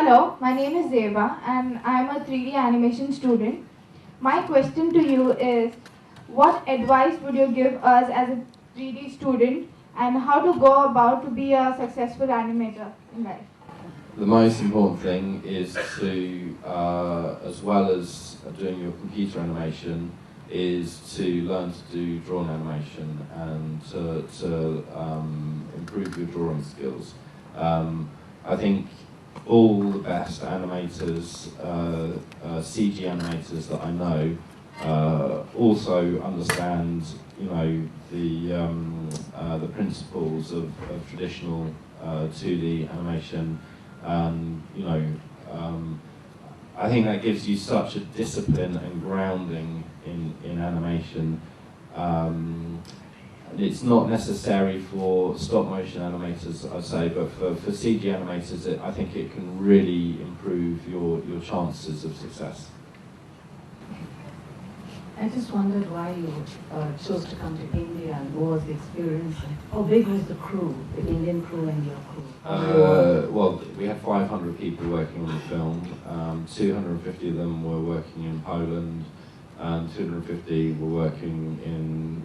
Hello, my name is Zeba and I'm a 3D animation student. My question to you is, what advice would you give us as a 3D student and how to go about to be a successful animator in life? The most important thing is to, as well as doing your computer animation, is to learn to do drawing animation and to improve your drawing skills. I think all the best animators, CG animators that I know, also understand, the principles of traditional 2D animation. I think that gives you such a discipline and grounding in animation. It's not necessary for stop motion animators, I'd say, but for CG animators, I think it can really improve your chances of success. I just wondered why you chose to come to India, and what was the experience? How big was the crew, the Indian crew and your crew? Well, we had 500 people working on the film. 250 of them were working in Poland, and 250 were working in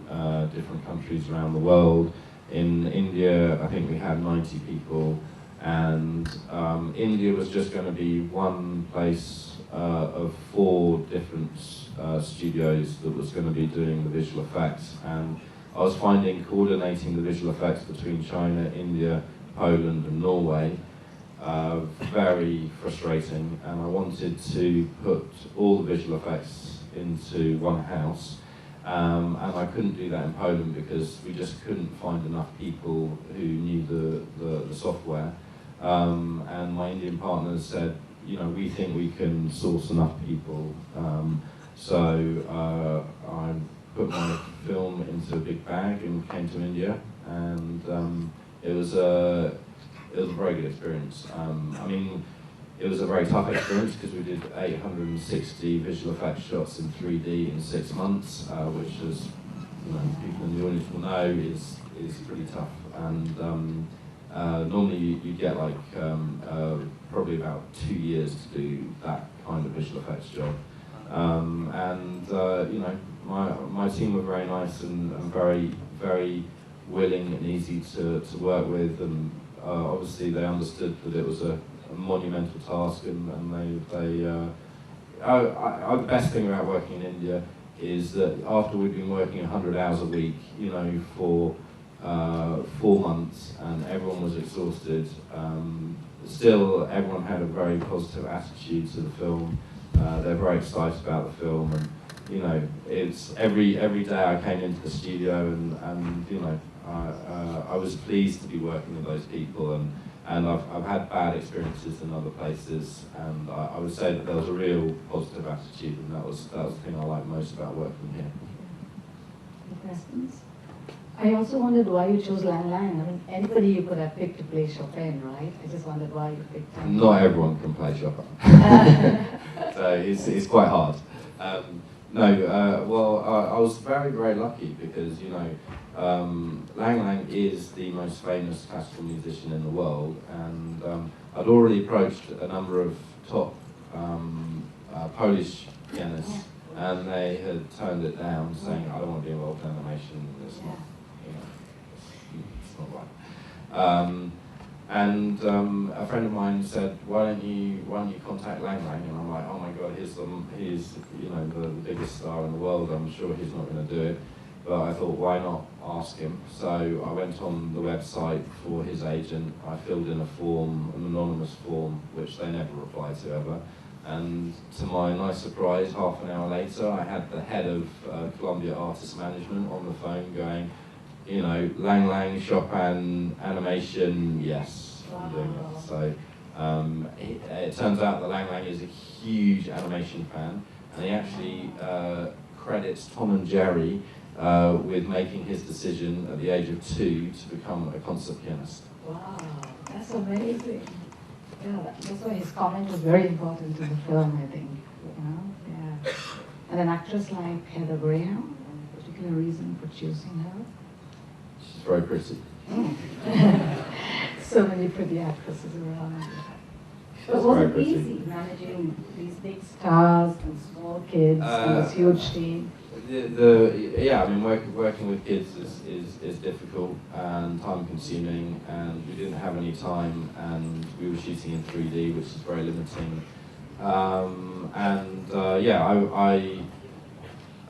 different countries around the world. In India, I think we had 90 people, and India was just going to be one place of 4 different studios that was going to be doing the visual effects, and I was finding coordinating the visual effects between China, India, Poland and Norway very frustrating, and I wanted to put all the visual effects into one house, and I couldn't do that in Poland because we just couldn't find enough people who knew the software, and my Indian partners said, we think we can source enough people. So I put my film into a big bag and came to India, and it was a very good experience. I mean, it was a very tough experience because we did 860 visual effects shots in 3D in 6 months, which, as people in the audience will know, is pretty tough. And normally you get like probably about 2 years to do that kind of visual effects job. My team were very nice and very, very willing and easy to work with, and obviously they understood that it was a monumental task, and the best thing about working in India is that after we'd been working 100 hours a week, for 4 months, and everyone was exhausted, still everyone had a very positive attitude to the film. They're very excited about the film, and it's every day I came into the studio, and I was pleased to be working with those people, and I've had bad experiences in other places, and I would say that there was a real positive attitude, and that was the thing I liked most about working here. Any questions? I also wondered why you chose Lang Lang. I mean, anybody you could have picked to play Chopin, right? I just wondered why you picked him. Not everyone can play Chopin. So it's quite hard. I was very, very lucky because, Lang Lang is the most famous classical musician in the world, and I'd already approached a number of top Polish pianists, and they had turned it down, saying, I don't want to be involved in animation, it's not, it's not right. A friend of mine said, why don't you contact Lang Lang? And I'm like, oh my God, he's the biggest star in the world. I'm sure he's not going to do it. But I thought, why not ask him? So I went on the website for his agent. I filled in a form, an anonymous form, which they never replied to ever. And to my nice surprise, half an hour later, I had the head of Columbia Artist Management on the phone going, Lang Lang, Chopin, animation, yes, I'm doing it. So it turns out that Lang Lang is a huge animation fan, and he actually credits Tom and Jerry with making his decision at the age of 2 to become a concert pianist. Wow, that's amazing. Yeah, that's why his comment was very important to the film, I think. Yeah. And an actress like Heather Graham, any particular reason for choosing her? She's very pretty. So many pretty actresses around. But was it easy managing these big stars and small kids and this huge team? Yeah, I mean, working with kids is difficult and time consuming, and we didn't have any time, and we were shooting in 3D, which is very limiting.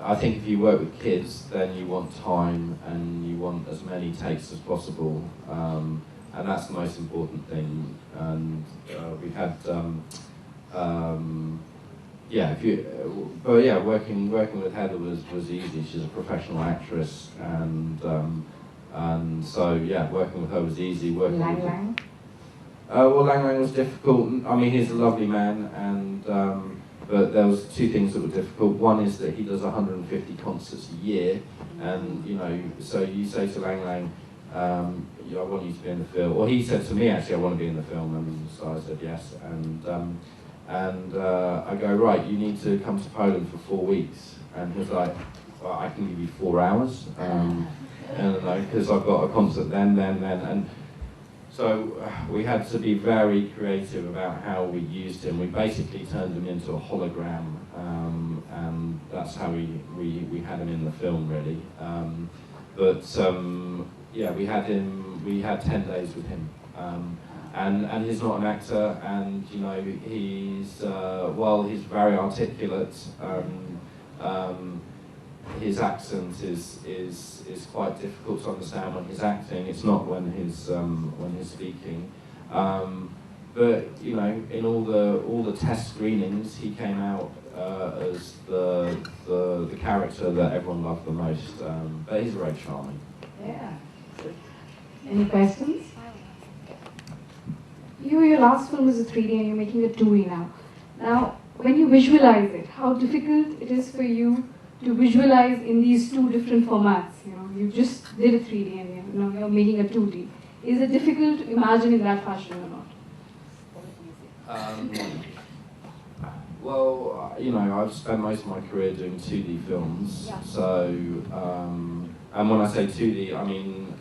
I think if you work with kids, then you want time and you want as many takes as possible, and that's the most important thing. And we had, working with Heather was easy. She's a professional actress, and so yeah, working with her was easy. Working Lang with Lang? Lang Lang was difficult. I mean, he's a lovely man, and but there was two things that were difficult. One is that he does 150 concerts a year, and you know, so you say to Lang Lang, I want you to be in the film. Or he said to me, actually, I want to be in the film, and so I said yes. And I go, right, you need to come to Poland for 4 weeks. And he was like, well, I can give you 4 hours, because I've got a concert then. And so we had to be very creative about how we used him. We basically turned him into a hologram, and that's how we had him in the film, really. We had 10 days with him. And he's not an actor, and you know, he's very articulate. His accent is quite difficult to understand when he's acting. It's not when he's speaking. But you know, in all the test screenings, he came out as the character that everyone loved the most. But he's very charming. Yeah. Any questions? Your last film is a 3D and you're making a 2D now. Now, when you visualize it, how difficult it is for you to visualize in these two different formats? You know, you just did a 3D and you're making a 2D. Is it difficult to imagine in that fashion or not? Well, you know, I've spent most of my career doing 2D films. Yeah. So, and when I say 2D, I mean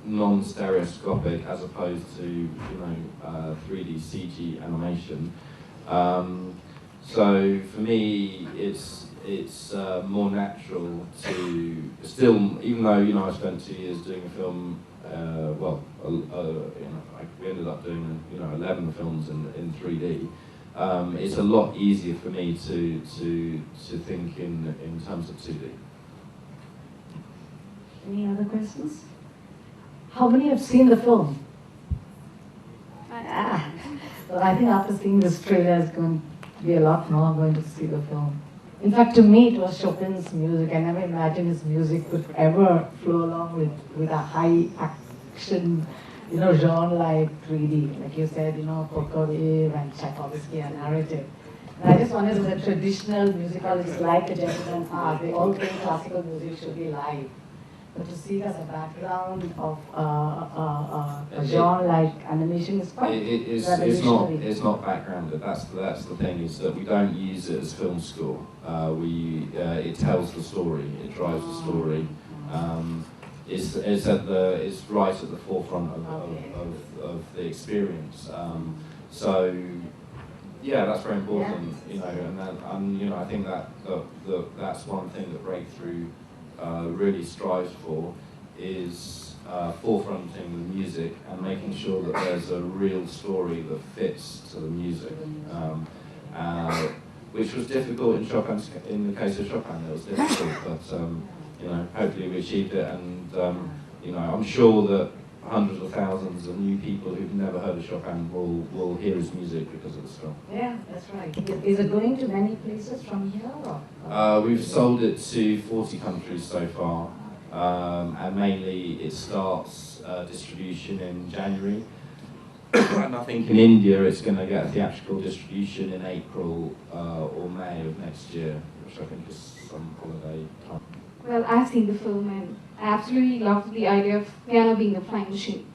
non-stereoscopic as opposed to 3D CG animation. So for me, it's more natural to still, even though I spent 2 years doing a film. We ended up doing 11 films in 3D. It's a lot easier for me to think in terms of 2D. Any other questions? How many have seen the film? Well, I think after seeing this trailer, it's going to be a lot more going to see the film. In fact, to me, it was Chopin's music. I never imagined his music could ever flow along with a high action, genre like 3D. Like you said, Prokofiev and Tchaikovsky and narrative. And I just wondered if the traditional musicologists like the gentleman art, they all think classical music should be live. But to see it as a background of a genre like animation is quite revolutionary. It's not backgrounded. That's the thing, is that we don't use it as film score. It tells the story. It drives the story. It's right at the forefront of the experience. So yeah, that's very important. I think that's one thing that Breakthrough really strives for, is forefronting the music and making sure that there's a real story that fits to the music, which was difficult in the case of Chopin. It was difficult, but hopefully we achieved it, and I'm sure that hundreds of thousands of new people who've never heard of Chopin will hear his music because of this film. Yeah, that's right. Is it going to many places from here? Or? We've sold it to 40 countries so far, and mainly it starts distribution in January. And I think in India it's going to get a theatrical distribution in April or May of next year, which I think is some holiday time. Well, I've seen the film and I absolutely loved the idea of piano being a flying machine.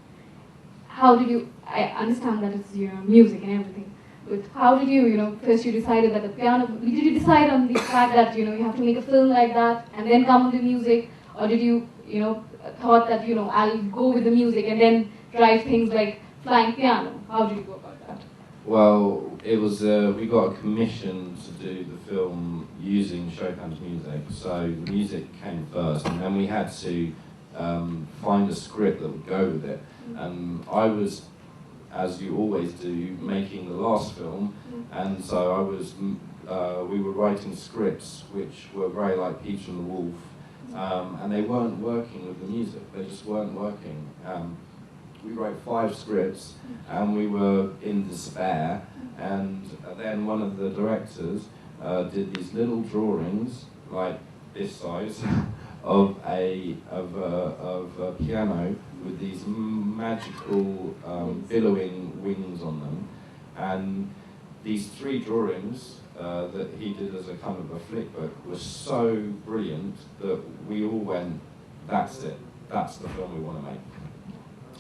How did you, I understand that it's music and everything, but how did you, first you decided that the piano, did you decide on the fact that, you have to make a film like that and then come with the music, or did you, thought that, I'll go with the music and then drive things like flying piano? How did you go about that? Well, it was we got a commission to do the film using Chopin's music. So the music came first, and then we had to find a script that would go with it. And I was, as you always do, making the last film, and so I was. We were writing scripts which were very like Peach and the Wolf, and they weren't working with the music. They just weren't working. We wrote 5 scripts, and we were in despair. And then one of the directors did these little drawings, like this size, of a piano with these magical billowing wings on them, and these 3 drawings that he did as a kind of a flick book were so brilliant that we all went, that's it, that's the film we want to make.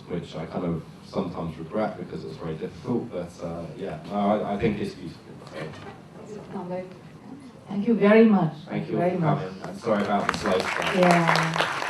Which I kind of sometimes regret because it's very difficult, but yeah, no, I think it's beautiful. So. Thank you very much. Thank you very for much. coming. I'm sorry about the slow start. Yeah.